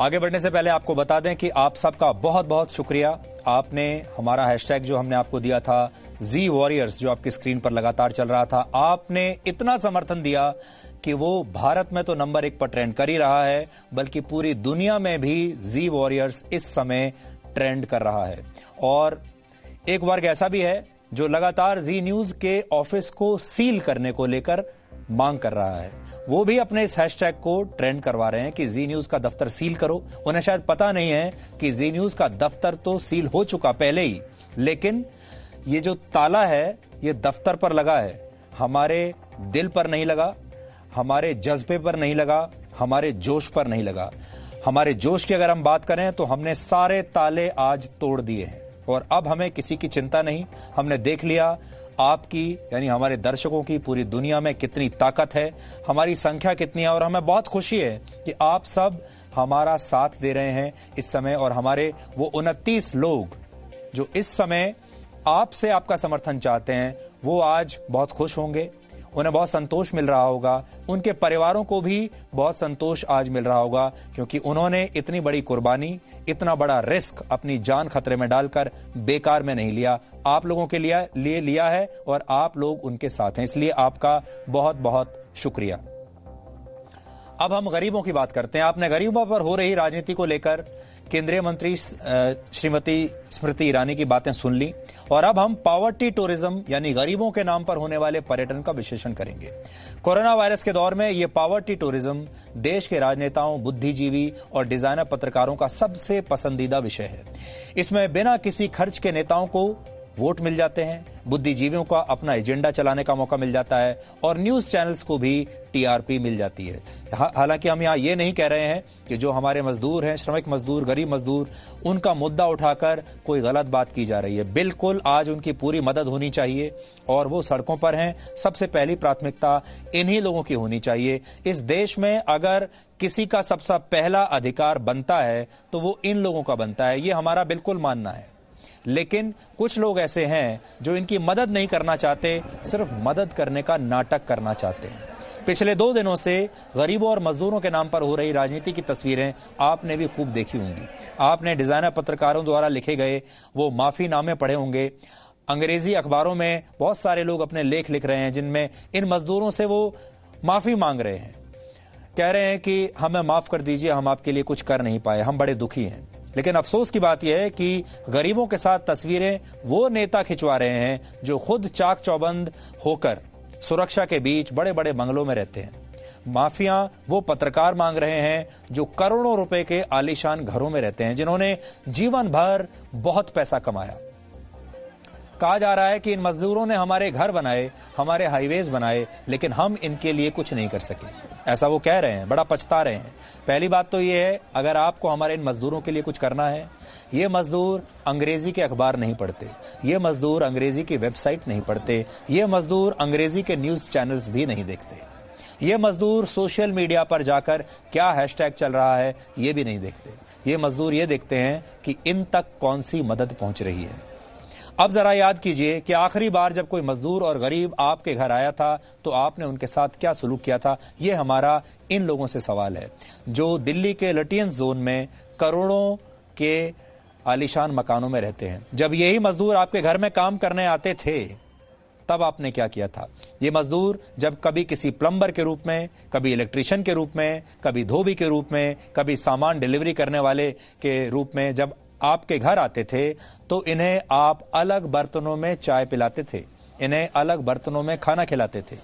आगे बढ़ने से पहले आपको बता दें कि आप सबका बहुत बहुत शुक्रिया। आपने हमारा हैशटैग जो हमने आपको दिया था जी वॉरियर्स, जो आपकी स्क्रीन पर लगातार चल रहा था, आपने इतना समर्थन दिया कि वो भारत में तो नंबर 1 पर ट्रेंड कर ही रहा है, बल्कि पूरी दुनिया में भी जी वॉरियर्स इस समय ट्रेंड कर रहा है। और एक वर्ग ऐसा भी है जो लगातार जी न्यूज के ऑफिस को सील करने को लेकर मांग कर रहा है। वो भी अपने इस हैशटैग को ट्रेंड करवा रहे हैं कि जी न्यूज का दफ्तर सील करो। उन्हें शायद पता नहीं है कि जी न्यूज का दफ्तर तो सील हो चुका पहले ही, लेकिन ये जो ताला है ये दफ्तर पर लगा है, हमारे दिल पर नहीं लगा, हमारे जज्बे पर नहीं लगा, हमारे जोश पर नहीं लगा। हमारे जोश की अगर हम बात करें तो हमने सारे ताले आज तोड़ दिए हैं और अब हमें किसी की चिंता नहीं। हमने देख लिया आपकी यानी हमारे दर्शकों की पूरी दुनिया में कितनी ताकत है, हमारी संख्या कितनी है, और हमें बहुत खुशी है कि आप सब हमारा साथ दे रहे हैं इस समय। और हमारे वो 29 लोग जो इस समय आपसे आपका समर्थन चाहते हैं, वो आज बहुत खुश होंगे, उन्हें बहुत संतोष मिल रहा होगा, उनके परिवारों को भी बहुत संतोष आज मिल रहा होगा, क्योंकि उन्होंने इतनी बड़ी कुर्बानी, इतना बड़ा रिस्क अपनी जान खतरे में डालकर बेकार में नहीं लिया, आप लोगों के लिए लिया है और आप लोग उनके साथ हैं। इसलिए आपका बहुत बहुत शुक्रिया। अब हम गरीबों की बात करते हैं। आपने गरीबों पर हो रही राजनीति को लेकर केंद्रीय मंत्री श्रीमती स्मृति ईरानी की बातें सुन ली, और अब हम पॉवर्टी टूरिज्म यानी गरीबों के नाम पर होने वाले पर्यटन का विश्लेषण करेंगे। कोरोना वायरस के दौर में यह पॉवर्टी टूरिज्म देश के राजनेताओं, बुद्धिजीवी और डिजाइनर पत्रकारों का सबसे पसंदीदा विषय है। इसमें बिना किसी खर्च के नेताओं को वोट मिल जाते हैं, बुद्धिजीवियों का अपना एजेंडा चलाने का मौका मिल जाता है और न्यूज चैनल्स को भी टीआरपी मिल जाती है। हालांकि हम यहाँ ये नहीं कह रहे हैं कि जो हमारे मजदूर हैं, श्रमिक मजदूर, गरीब मजदूर, उनका मुद्दा उठाकर कोई गलत बात की जा रही है। बिल्कुल आज उनकी पूरी मदद होनी चाहिए और वो सड़कों पर हैं। सबसे पहली प्राथमिकता इन्हीं लोगों की होनी चाहिए। इस देश में अगर किसी का सबसे पहला अधिकार बनता है तो वो इन लोगों का बनता है, ये हमारा बिल्कुल मानना है। लेकिन कुछ लोग ऐसे हैं जो इनकी मदद नहीं करना चाहते, सिर्फ मदद करने का नाटक करना चाहते हैं। पिछले 2 दिनों से गरीबों और मजदूरों के नाम पर हो रही राजनीति की तस्वीरें आपने भी खूब देखी होंगी। आपने डिजाइनर पत्रकारों द्वारा लिखे गए वो माफीनामे पढ़े होंगे। अंग्रेजी अखबारों में बहुत सारे लोग अपने लेख लिख रहे हैं जिनमें इन मजदूरों से वो माफी मांग रहे हैं, कह रहे हैं कि हमें माफ कर दीजिए, हम आपके लिए कुछ कर नहीं पाए, हम बड़े दुखी हैं। लेकिन अफसोस की बात यह है कि गरीबों के साथ तस्वीरें वो नेता खिंचवा रहे हैं जो खुद चाक चौबंद होकर सुरक्षा के बीच बड़े बड़े बंगलों में रहते हैं। माफिया वो पत्रकार मांग रहे हैं जो करोड़ों रुपए के आलीशान घरों में रहते हैं, जिन्होंने जीवन भर बहुत पैसा कमाया। कहा जा रहा है कि इन मजदूरों ने हमारे घर बनाए, हमारे हाईवेज बनाए, लेकिन हम इनके लिए कुछ नहीं कर सके। ऐसा वो कह रहे हैं, बड़ा पछता रहे हैं। पहली बात तो ये है, अगर आपको हमारे इन मजदूरों के लिए कुछ करना है, ये मजदूर अंग्रेजी के अखबार नहीं पढ़ते, ये मजदूर अंग्रेजी की वेबसाइट नहीं पढ़ते, ये मजदूर अंग्रेजी के न्यूज चैनल्स भी नहीं देखते, ये मजदूर सोशल मीडिया पर जाकर क्या हैशटैग चल रहा है ये भी नहीं देखते। ये मजदूर ये देखते हैं कि इन तक कौन सी मदद पहुंच रही है। अब जरा याद कीजिए कि आखिरी बार जब कोई मजदूर और गरीब आपके घर आया था तो आपने उनके साथ क्या सलूक किया था। ये हमारा इन लोगों से सवाल है जो दिल्ली के लटियंस जोन में करोड़ों के आलीशान मकानों में रहते हैं। जब यही मजदूर आपके घर में काम करने आते थे तब आपने क्या किया था। ये मजदूर जब कभी किसी प्लम्बर के रूप में, कभी इलेक्ट्रिशियन के रूप में, कभी धोबी के रूप में, कभी सामान डिलीवरी करने वाले के रूप में जब आपके घर आते थे तो इन्हें आप अलग बर्तनों में चाय पिलाते थे, इन्हें अलग बर्तनों में खाना खिलाते थे,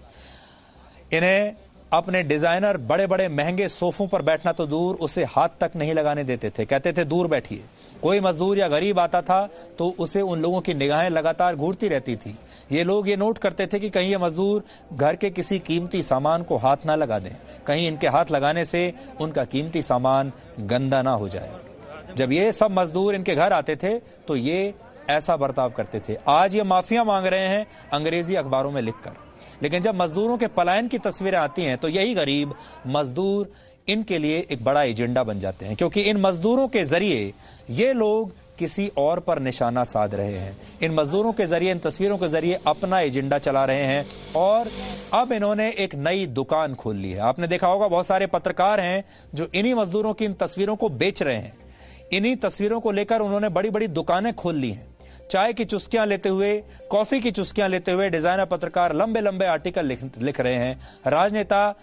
इन्हें अपने डिजाइनर बड़े बड़े महंगे सोफों पर बैठना तो दूर, उसे हाथ तक नहीं लगाने देते थे, कहते थे दूर बैठिए। कोई मजदूर या गरीब आता था तो उसे उन लोगों की निगाहें लगातार घूरती रहती थी। ये लोग ये नोट करते थे कि कहीं ये मजदूर घर के किसी कीमती सामान को हाथ ना लगा दें, कहीं इनके हाथ लगाने से उनका कीमती सामान गंदा ना हो जाए। जब ये सब मजदूर इनके घर आते थे तो ये ऐसा बर्ताव करते थे। आज ये माफिया मांग रहे हैं अंग्रेजी अखबारों में लिखकर। लेकिन जब मजदूरों के पलायन की तस्वीरें आती हैं तो यही गरीब मजदूर इनके लिए एक बड़ा एजेंडा बन जाते हैं, क्योंकि इन मजदूरों के जरिए ये लोग किसी और पर निशाना साध रहे हैं। इन मजदूरों के जरिए, इन तस्वीरों के जरिए अपना एजेंडा चला रहे हैं और अब इन्होंने एक नई दुकान खोल ली है। आपने देखा होगा बहुत सारे पत्रकार हैं जो इन्हीं मजदूरों की इन तस्वीरों को बेच रहे हैं। इन्हीं तस्वीरों को लेकर उन्होंने बड़ी बड़ी दुकानें खोल ली हैं। चाय की चुस्कियां लेते हुए, कॉफी की चुस्कियां लेते हुए डिजाइनर पत्रकार लंबे लंबे आर्टिकल लिख रहे हैं। राजनेता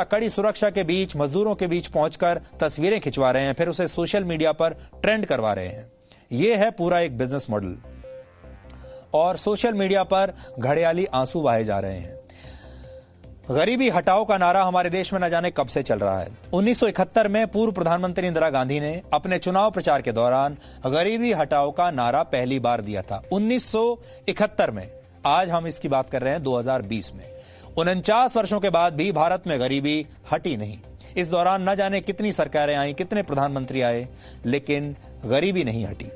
कड़ी सुरक्षा के बीच मजदूरों के बीच पहुंचकर तस्वीरें खिंचवा रहे हैं, फिर उसे सोशल मीडिया पर ट्रेंड करवा रहे हैं। यह है पूरा एक बिजनेस मॉडल और सोशल मीडिया पर घड़ियाली आंसू बहाए जा रहे हैं। गरीबी हटाओ का नारा हमारे देश में न जाने कब से चल रहा है। 1971 में पूर्व प्रधानमंत्री इंदिरा गांधी ने अपने चुनाव प्रचार के दौरान गरीबी हटाओ का नारा पहली बार दिया था। 1971 में। आज हम इसकी बात कर रहे हैं 2020 में। 49 वर्षों के बाद भी भारत में गरीबी हटी नहीं। इस दौरान न जाने कितनी सरकारें आई, कितने प्रधानमंत्री आए, लेकिन गरीबी नहीं हटी।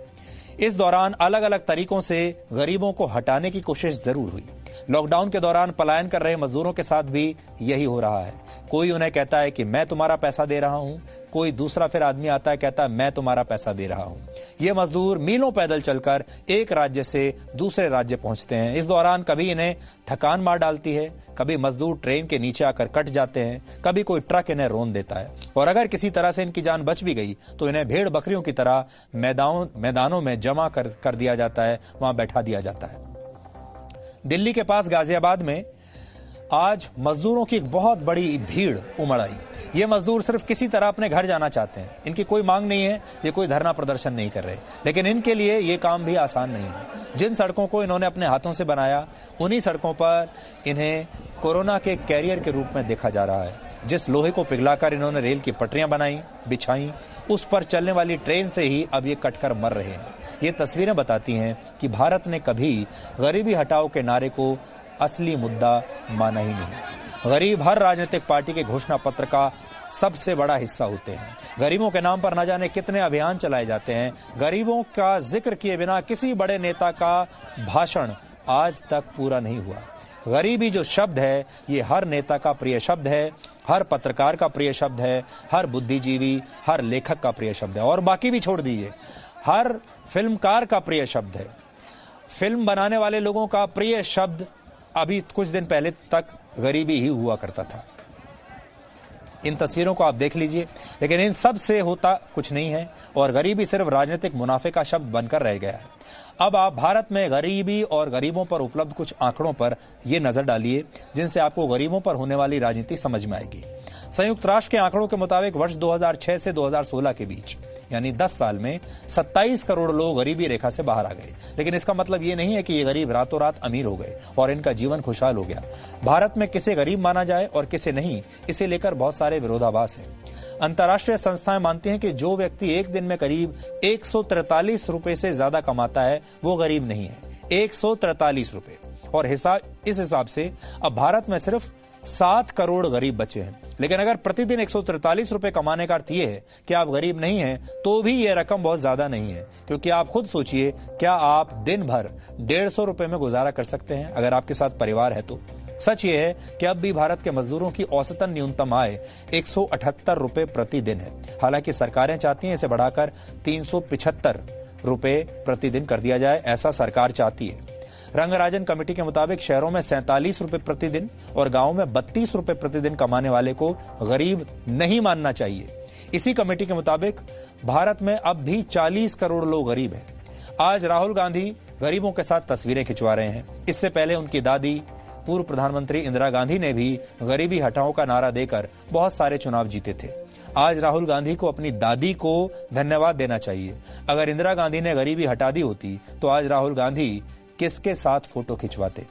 इस दौरान अलग अलग तरीकों से गरीबों को हटाने की कोशिश जरूर हुई। लॉकडाउन के दौरान पलायन कर रहे मजदूरों के साथ भी यही हो रहा है। कोई उन्हें कहता है कि मैं तुम्हारा पैसा दे रहा हूं, कोई दूसरा फिर आदमी आता है कहता है मैं तुम्हारा पैसा दे रहा हूं। ये मजदूर मीलों पैदल चलकर एक राज्य से दूसरे राज्य पहुंचते हैं। इस दौरान कभी इन्हें थकान मार डालती है, कभी मजदूर ट्रेन के नीचे आकर कट जाते हैं, कभी कोई ट्रक इन्हें रौंद देता है और अगर किसी तरह से इनकी जान बच भी गई तो इन्हें भेड़ बकरियों की तरह मैदानों में जमा कर दिया जाता है, वहां बैठा दिया जाता है। दिल्ली के पास गाजियाबाद में आज मजदूरों की एक बहुत बड़ी भीड़ उमड़ आई। ये मजदूर सिर्फ किसी तरह अपने घर जाना चाहते हैं। इनकी कोई मांग नहीं है, ये कोई धरना प्रदर्शन नहीं कर रहे, लेकिन इनके लिए ये काम भी आसान नहीं है। जिन सड़कों को इन्होंने अपने हाथों से बनाया, उन्हीं सड़कों पर इन्हें कोरोना के कैरियर के रूप में देखा जा रहा है। जिस लोहे को पिघलाकर इन्होंने रेल की पटरियां बनाई, बिछाई, उस पर चलने वाली ट्रेन से ही अब ये कटकर मर रहे हैं। ये तस्वीरें बताती हैं कि भारत ने कभी गरीबी हटाओ के नारे को असली मुद्दा माना ही नहीं। गरीब हर राजनीतिक पार्टी के घोषणा पत्र का सबसे बड़ा हिस्सा होते हैं। गरीबों के नाम पर न जाने कितने अभियान चलाए जाते हैं। गरीबों का जिक्र किए बिना किसी बड़े नेता का भाषण आज तक पूरा नहीं हुआ। गरीबी जो शब्द है, ये हर नेता का प्रिय शब्द है, हर पत्रकार का प्रिय शब्द है, हर बुद्धिजीवी, हर लेखक का प्रिय शब्द है और बाकी भी छोड़ दीजिए, हर फिल्मकार का प्रिय शब्द है। फिल्म बनाने वाले लोगों का प्रिय शब्द अभी कुछ दिन पहले तक गरीबी ही हुआ करता था। इन तस्वीरों को आप देख लीजिए, लेकिन इन सब से होता कुछ नहीं है और गरीबी सिर्फ राजनीतिक मुनाफे का शब्द बनकर रह गया है। अब आप भारत में गरीबी और गरीबों पर उपलब्ध कुछ आंकड़ों पर यह नजर डालिए, जिनसे आपको गरीबों पर होने वाली राजनीति समझ में आएगी। संयुक्त राष्ट्र के आंकड़ों के मुताबिक वर्ष 2006 से 2016 के बीच, यानी 10 साल में 27 करोड़ लोग गरीबी रेखा से बाहर आ गए। लेकिन इसका मतलब ये नहीं है कि ये गरीब रातों रात अमीर हो गए और इनका जीवन खुशहाल हो गया। भारत में किसे गरीब माना जाए और किसे नहीं, इसे लेकर बहुत सारे विरोधाभास हैं। अंतर्राष्ट्रीय संस्थाएं मानती हैं कि जो व्यक्ति एक दिन में करीब 143 रुपए से ज्यादा कमाता है वो गरीब नहीं है। 143 रुपए, और इस हिसाब से अब भारत में सिर्फ 7 करोड़ गरीब बचे हैं। लेकिन अगर प्रतिदिन 143 रुपए कमाने का अर्थ यह है कि आप गरीब नहीं हैं, तो भी यह रकम बहुत ज्यादा नहीं है। क्योंकि आप खुद सोचिए, क्या आप दिन भर 150 रुपए में गुजारा कर सकते हैं अगर आपके साथ परिवार है तो? सच ये है कि अब भी भारत के मजदूरों की औसतन न्यूनतम आय 178 रुपए प्रतिदिन है। हालांकि सरकारें चाहती हैं इसे बढ़ाकर 375 रुपए प्रतिदिन कर दिया जाए, ऐसा सरकार चाहती है। रंगराजन कमेटी के मुताबिक शहरों में 47 रुपए प्रतिदिन और गांवों में 32 रुपए प्रतिदिन कमाने वाले को गरीब नहीं मानना चाहिए। इसी कमेटी के मुताबिक भारत में अब भी 40 करोड़ लोग गरीब हैं। आज राहुल गांधी गरीबों के साथ तस्वीरें खिंचवा रहे हैं। इससे पहले उनकी दादी पूर्व प्रधानमंत्री इंदिरा गांधी ने भी गरीबी हटाओ का नारा देकर बहुत सारे चुनाव जीते थे। आज राहुल गांधी को अपनी दादी को धन्यवाद देना चाहिए। अगर इंदिरा गांधी ने गरीबी हटा दी होती तो आज राहुल गांधी किसके साथ फोटो खिंचवाते?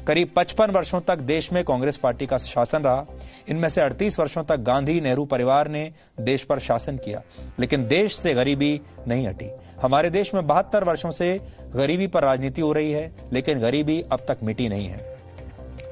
करीब 55 वर्षों तक देश में कांग्रेस पार्टी का शासन रहा। इनमें से 38 वर्षों तक गांधी नेहरू परिवार ने देश पर शासन किया, लेकिन देश से गरीबी नहीं हटी। हमारे देश में 72 वर्षों से गरीबी पर राजनीति हो रही है, लेकिन गरीबी अब तक मिटी नहीं है।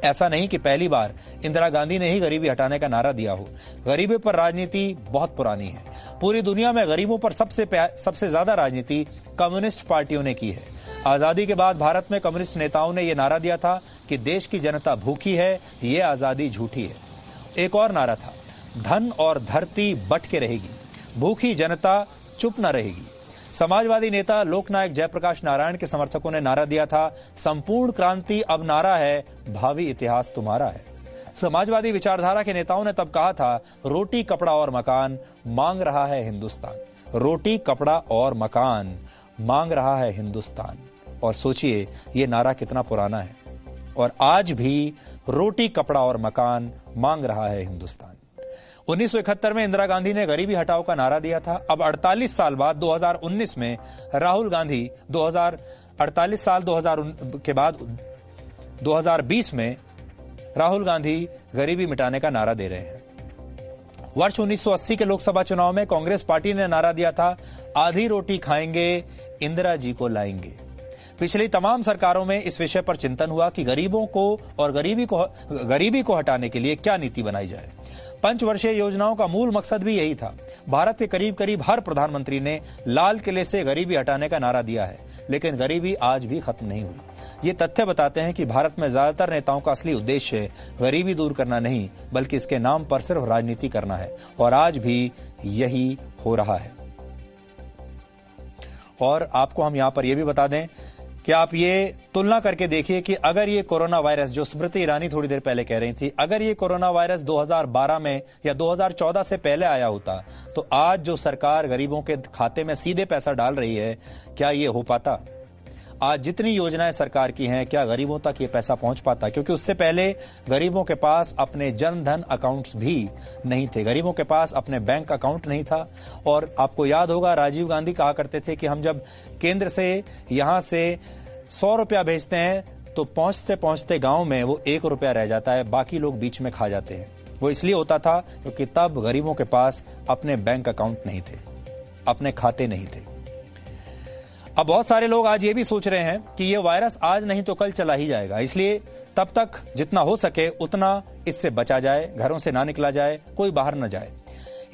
ऐसा नहीं कि पहली बार इंदिरा गांधी ने ही गरीबी हटाने का नारा दिया हो। गरीबी पर राजनीति बहुत पुरानी है। पूरी दुनिया में गरीबों पर सबसे ज्यादा राजनीति कम्युनिस्ट पार्टियों ने की है। आजादी के बाद भारत में कम्युनिस्ट नेताओं ने यह नारा दिया था कि देश की जनता भूखी है, ये आजादी झूठी है। एक और नारा था, धन और धरती बट के रहेगी, भूखी जनता चुप न रहेगी। समाजवादी नेता लोकनायक जयप्रकाश नारायण के समर्थकों ने नारा दिया था, संपूर्ण क्रांति अब नारा है, भावी इतिहास तुम्हारा है। समाजवादी विचारधारा के नेताओं ने तब कहा था, रोटी कपड़ा और मकान मांग रहा है हिंदुस्तान। रोटी कपड़ा और मकान मांग रहा है हिंदुस्तान। और सोचिए ये नारा कितना पुराना है और आज भी रोटी कपड़ा और मकान मांग रहा है हिंदुस्तान। 1971 में इंदिरा गांधी ने गरीबी हटाओ का नारा दिया था। अब 48 साल बाद 2019 में राहुल गांधी 48 साल 2000 के बाद 2020 में राहुल गांधी गरीबी मिटाने का नारा दे रहे हैं। वर्ष 1980 के लोकसभा चुनाव में कांग्रेस पार्टी ने नारा दिया था, आधी रोटी खाएंगे, इंदिरा जी को लाएंगे। पिछली तमाम सरकारों में इस विषय पर चिंतन हुआ कि गरीबों को और गरीबी को हटाने के लिए क्या नीति बनाई जाए। पंचवर्षीय योजनाओं का मूल मकसद भी यही था। भारत के करीब करीब हर प्रधानमंत्री ने लाल किले से गरीबी हटाने का नारा दिया है, लेकिन गरीबी आज भी खत्म नहीं हुई। ये तथ्य बताते हैं कि भारत में ज्यादातर नेताओं का असली उद्देश्य गरीबी दूर करना नहीं, बल्कि इसके नाम पर सिर्फ राजनीति करना है, और आज भी यही हो रहा है। और आपको हम यहां पर यह भी बता दें कि आप ये तुलना करके देखिए कि अगर ये कोरोना वायरस, जो स्मृति ईरानी थोड़ी देर पहले कह रही थी, अगर ये कोरोना वायरस 2012 में या 2014 से पहले आया होता, तो आज जो सरकार गरीबों के खाते में सीधे पैसा डाल रही है, क्या ये हो पाता? आज जितनी योजनाएं सरकार की हैं, क्या गरीबों तक ये पैसा पहुंच पाता? क्योंकि उससे पहले गरीबों के पास अपने जन धन अकाउंट्स भी नहीं थे, गरीबों के पास अपने बैंक अकाउंट नहीं था। और आपको याद होगा, राजीव गांधी कहा करते थे कि हम जब केंद्र से यहां से 100 रुपया भेजते हैं तो पहुंचते पहुंचते गांव में वो 1 रुपया रह जाता है, बाकी लोग बीच में खा जाते हैं। वो इसलिए होता था क्योंकि तब गरीबों के पास अपने बैंक अकाउंट नहीं थे, अपने खाते नहीं थे। अब बहुत सारे लोग आज ये भी सोच रहे हैं कि ये वायरस आज नहीं तो कल चला ही जाएगा, इसलिए तब तक जितना हो सके उतना इससे बचा जाए, घरों से ना निकला जाए, कोई बाहर न जाए।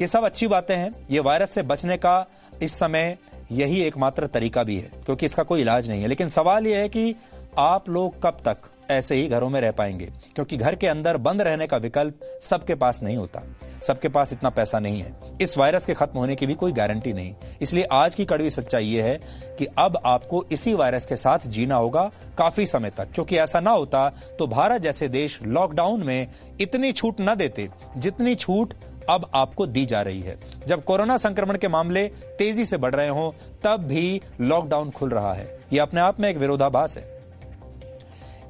ये सब अच्छी बातें हैं। ये वायरस से बचने का इस समय यही एकमात्र तरीका भी है, क्योंकि इसका कोई इलाज नहीं है। लेकिन सवाल यह है कि आप लोग कब तक ऐसे ही घरों में रह पाएंगे, क्योंकि घर के अंदर बंद रहने का विकल्प सबके पास नहीं होता, सबके पास इतना पैसा नहीं है। इस वायरस के खत्म होने की भी कोई गारंटी नहीं। इसलिए आज की कड़वी सच्चाई ये है कि अब आपको इसी वायरस के साथ जीना होगा काफी समय तक, क्योंकि ऐसा ना होता तो भारत जैसे देश लॉकडाउन में इतनी छूट न देते जितनी छूट अब आपको दी जा रही है। जब कोरोना संक्रमण के मामले तेजी से बढ़ रहे हों, तब भी लॉकडाउन खुल रहा है। यह अपने आप में एक विरोधाभास है।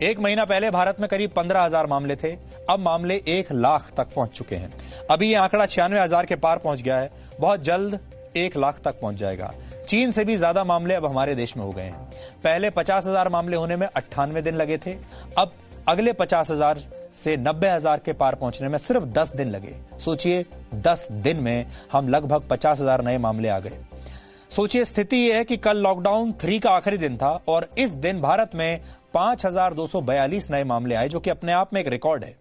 1 महीना पहले भारत में करीब 15,000 मामले थे, अब मामले 1 लाख तक पहुंच चुके हैं। अभी यह आंकड़ा 96,000 के पार पहुंच गया है, बहुत जल्द 1 लाख तक पहुंच जाएगा। चीन से भी ज्यादा मामले अब हमारे देश में हो गए हैं। पहले 50,000 मामले होने में 98 दिन लगे थे, अब अगले 50,000 से 90,000 के पार पहुंचने में सिर्फ 10 दिन लगे। सोचिए 10 दिन में हम लगभग 50,000 नए मामले आ गए। सोचिए स्थिति यह है कि कल लॉकडाउन 3 का आखिरी दिन था और इस दिन भारत में 5,242 नए मामले आए, जो कि अपने आप में एक रिकॉर्ड है।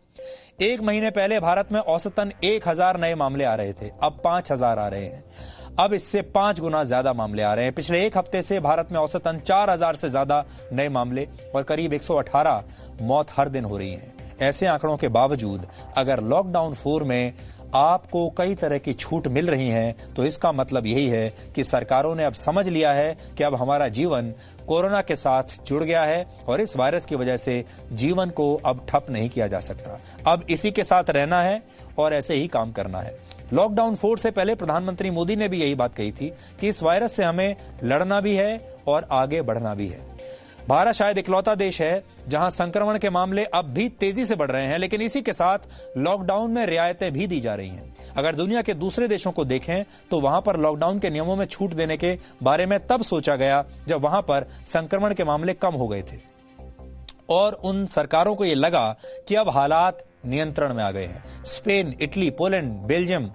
1 महीने पहले भारत में औसतन 1,000 नए मामले आ रहे थे, अब 5,000 आ रहे हैं। अब इससे 5 गुना ज्यादा मामले आ रहे हैं। पिछले 1 हफ्ते से भारत में औसतन 4,000 से ज्यादा नए मामले और करीब 118 मौत हर दिन हो रही हैं। ऐसे आंकड़ों के बावजूद अगर लॉकडाउन 4 में आपको कई तरह की छूट मिल रही हैं, तो इसका मतलब यही है कि सरकारों ने अब समझ लिया है कि अब हमारा जीवन कोरोना के साथ जुड़ गया है और इस वायरस की वजह से जीवन को अब ठप नहीं किया जा सकता। अब इसी के साथ रहना है और ऐसे ही काम करना है। लॉकडाउन 4 से पहले प्रधानमंत्री मोदी ने भी यही बात कही थी कि इस वायरस से हमें लड़ना भी है और आगे बढ़ना भी है। भारत शायद इकलौता देश है जहां संक्रमण के मामले अब भी तेजी से बढ़ रहे हैं, लेकिन इसी के साथ लॉकडाउन में रियायतें भी दी जा रही हैं। अगर दुनिया के दूसरे देशों को देखें तो वहां पर लॉकडाउन के नियमों में छूट देने के बारे में तब सोचा गया जब वहां पर संक्रमण के मामले कम हो गए थे और उन सरकारों को यह लगा कि अब हालात नियंत्रण में आ गए हैं। Spain, Italy, Poland, Belgium,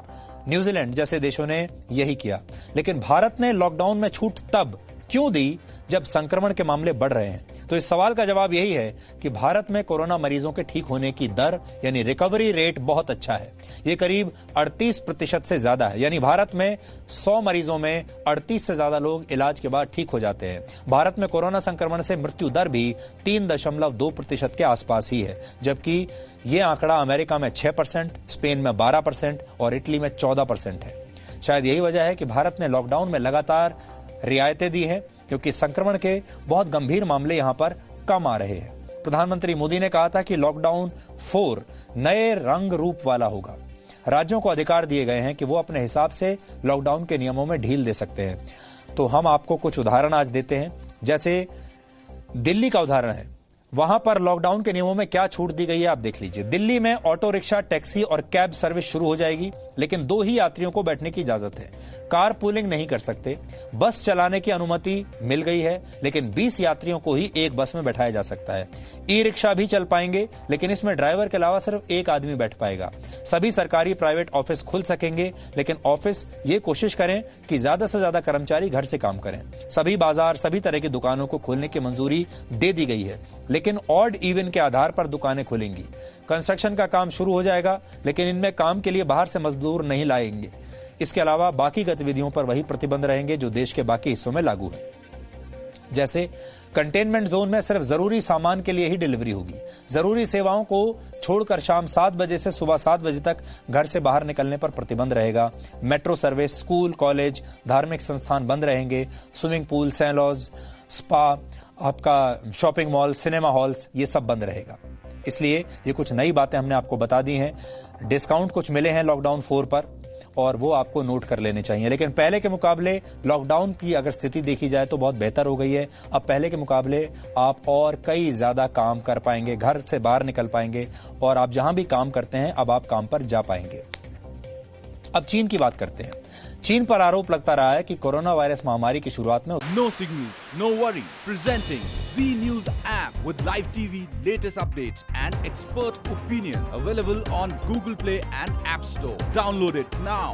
New Zealand जैसे देशों ने यही किया। लेकिन भारत ने लॉकडाउन में छूट तब क्यों दी जब संक्रमण के मामले बढ़ रहे हैं? तो इस सवाल का जवाब यही है कि भारत में कोरोना मरीजों के ठीक होने की दर यानी रिकवरी रेट बहुत अच्छा है। ये करीब 38% से ज्यादा है, यानी भारत में 100 मरीजों में 38 से ज्यादा लोग इलाज के बाद ठीक हो जाते हैं। भारत में कोरोना संक्रमण से मृत्यु दर भी 3.2% के आसपास ही है, जबकि यह आंकड़ा अमेरिका में 6%, स्पेन में 12% और इटली में 14% है। शायद यही वजह है कि भारत ने लॉकडाउन में लगातार रियायतें दी हैं क्योंकि संक्रमण के बहुत गंभीर मामले यहां पर कम आ रहे हैं। प्रधानमंत्री मोदी ने कहा था कि लॉकडाउन 4 नए रंग रूप वाला होगा। राज्यों को अधिकार दिए गए हैं कि वो अपने हिसाब से लॉकडाउन के नियमों में ढील दे सकते हैं। तो हम आपको कुछ उदाहरण आज देते हैं। जैसे दिल्ली का उदाहरण है, वहां पर लॉकडाउन के नियमों में क्या छूट दी गई है आप देख लीजिए। दिल्ली में ऑटो रिक्शा, टैक्सी और कैब सर्विस शुरू हो जाएगी, लेकिन 2 ही यात्रियों को बैठने की इजाजत है। कार पूलिंग नहीं कर सकते। बस चलाने की अनुमति मिल गई है, लेकिन 20 यात्रियों को ही एक बस में बैठाया जा सकता है। ई रिक्शा भी चल पाएंगे, लेकिन इसमें ड्राइवर के अलावा सिर्फ एक आदमी बैठ पाएगा। सभी सरकारी प्राइवेट ऑफिस खुल सकेंगे, लेकिन ऑफिस ये कोशिश करें कि ज्यादा से ज्यादा कर्मचारी घर से काम करें। सभी बाजार, सभी तरह की दुकानों को खोलने की मंजूरी दे दी गई है, लेकिन ऑड इवन के आधार पर दुकानें खुलेंगी। कंस्ट्रक्शन का काम शुरू हो जाएगा, लेकिन इनमें काम के लिए बाहर से मजदूर नहीं लाएंगे। इसके अलावा बाकी गतिविधियों पर वही प्रतिबंध रहेंगे जो देश के बाकी हिस्सों में लागू है। जैसे कंटेनमेंट जोन में सिर्फ जरूरी सामान के लिए ही डिलीवरी होगी। जरूरी सेवाओं को छोड़कर शाम 7 बजे से सुबह 7 बजे तक घर से बाहर निकलने पर प्रतिबंध रहेगा। मेट्रो सर्विस, स्कूल, कॉलेज, धार्मिक संस्थान बंद रहेंगे। स्विमिंग पूल, सैलॉज, स्पा, आपका शॉपिंग मॉल, सिनेमा हॉल्स, ये सब बंद रहेगा। इसलिए ये कुछ नई बातें हमने आपको बता दी हैं। डिस्काउंट कुछ मिले हैं लॉकडाउन 4 पर, और वो आपको नोट कर लेने चाहिए। लेकिन पहले के मुकाबले लॉकडाउन की अगर स्थिति देखी जाए तो बहुत बेहतर हो गई है। अब पहले के मुकाबले आप और कई ज्यादा काम कर पाएंगे, घर से बाहर निकल पाएंगे, और आप जहां भी काम करते हैं अब आप काम पर जा पाएंगे। अब चीन की बात करते हैं। चीन पर आरोप लगता रहा है कि कोरोना वायरस महामारी की शुरुआत में No signal, no worry. Presenting Z News app with live TV, latest updates and expert opinion. Available on Google Play and App Store. Download it now.